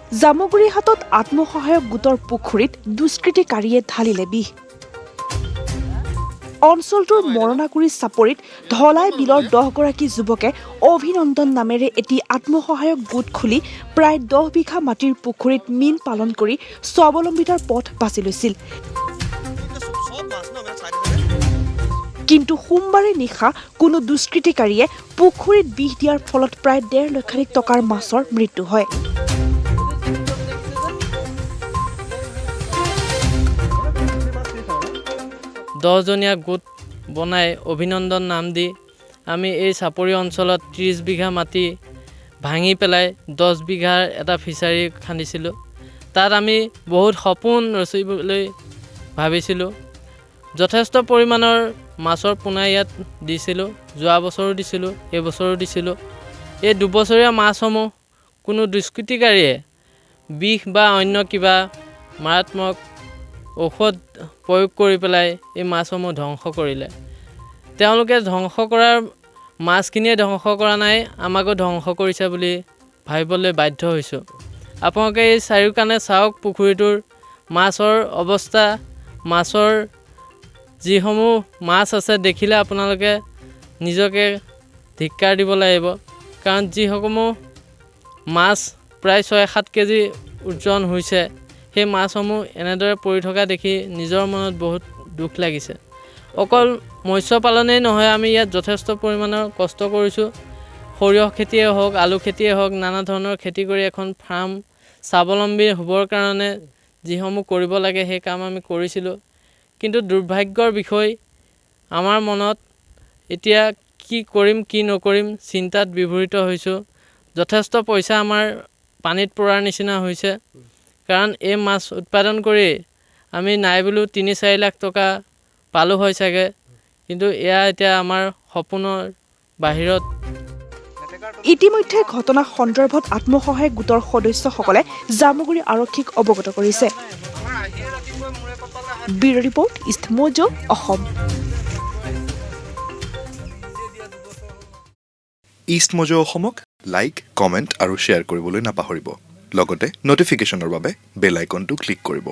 জামুগুৰি হাতত আত্মসহায়ক গোটৰ পুখুৰীত দুষ্কৃতিকাৰীয়ে ঢালিলে বিষ। অঞ্চলটোৰ মৰণাগুৰি চাপৰিত ধলাই বিলৰ 10 গৰাকী যুৱকে অভিনন্দন নামেৰে এটি আত্মসহায়ক গোট খুলি প্ৰায় 10 বিঘা মাটিৰ পুখুৰীত মীন পালন কৰি স্বাৱলম্বিতাৰ পথ বাছি লৈছিল। কিন্তু সোমবাৰে নিশা কোনো দুষ্কৃতিকাৰীয়ে পুখুৰীত বিষ দিয়াৰ ফলত প্ৰায় 1.5 লক্ষাধিক টকাৰ মাছৰ মৃত্যু হয়। দহজনীয়া গোট বনাই অভিনন্দন নাম দি আমি এই চাপৰি অঞ্চলত 30 বিঘা মাটি ভাঙি পেলাই 10 বিঘাৰ এটা ফিচাৰী খান্দিছিলোঁ। তাত আমি বহুত সপোন ৰচিবলৈ ভাবিছিলোঁ। যথেষ্ট পৰিমাণৰ মাছৰ পোনা ইয়াত দিছিলোঁ। যোৱা বছৰো দিছিলোঁ, এই বছৰো দিছিলোঁ। এই দুবছৰীয়া মাছসমূহ কোনো দুষ্কৃতিকাৰীয়ে বিষ বা অন্য কিবা মাৰাত্মক ঔষধ প্ৰয়োগ কৰি পেলাই এই মাছসমূহ ধ্বংস কৰিলে। তেওঁলোকে ধ্বংস কৰাৰ মাছখিনিয়ে ধ্বংস কৰা নাই, আমাকো ধ্বংস কৰিছে বুলি ভাবিবলৈ বাধ্য হৈছোঁ। আপোনালোকে এই চাৰিওকাণে চাওক পুখুৰীটোৰ মাছৰ অৱস্থা, মাছৰ যিসমূহ মাছ আছে দেখিলে আপোনালোকে নিজকে ধিক্কাৰ দিব লাগিব। কাৰণ যিসমূহ মাছ প্ৰায় 6-7 কেজি ওজন হৈছে, সেই মাছসমূহ এনেদৰে পৰি থকা দেখি নিজৰ মনত বহুত দুখ লাগিছে। অকল মৎস্য পালনেই নহয়, আমি ইয়াত যথেষ্ট পৰিমাণৰ কষ্ট কৰিছোঁ। সৰিয়হ খেতিয়ে হওক, আলু খেতিয়ে হওক, নানা ধৰণৰ খেতি কৰি এখন ফাৰ্ম স্বাৱলম্বী হ'বৰ কাৰণে যিসমূহ কৰিব লাগে সেই কাম আমি কৰিছিলোঁ। কিন্তু দুৰ্ভাগ্যৰ বিষয়, আমাৰ মনত এতিয়া কি কৰিম কি নকৰিম চিন্তাত বিভূৰিত হৈছোঁ। যথেষ্ট পইচা আমাৰ পানীত পৰাৰ নিচিনা হৈছে। কাৰণ এই মাছ উৎপাদন কৰি আমি নাই বুলিও 3-4 লাখ টকা পালোঁ হয় চাগে। কিন্তু এয়া এতিয়া আমাৰ সপোনৰ বাহিৰত। ইতিমধ্যে ঘটনা সন্দৰ্ভত আত্মসহায়ক গোটৰ সদস্যসকলে জামুগুৰি আৰক্ষীক অৱগত কৰিছে। Bureau' report, EastMojo Assam. EastMojo অসমক লাইক, কমেণ্ট আৰু শ্বেয়াৰ কৰিবলৈ নাপাহৰিব। লগতে নটিফিকেশ্যনৰ বাবে বেল আইকনটো ক্লিক কৰিব।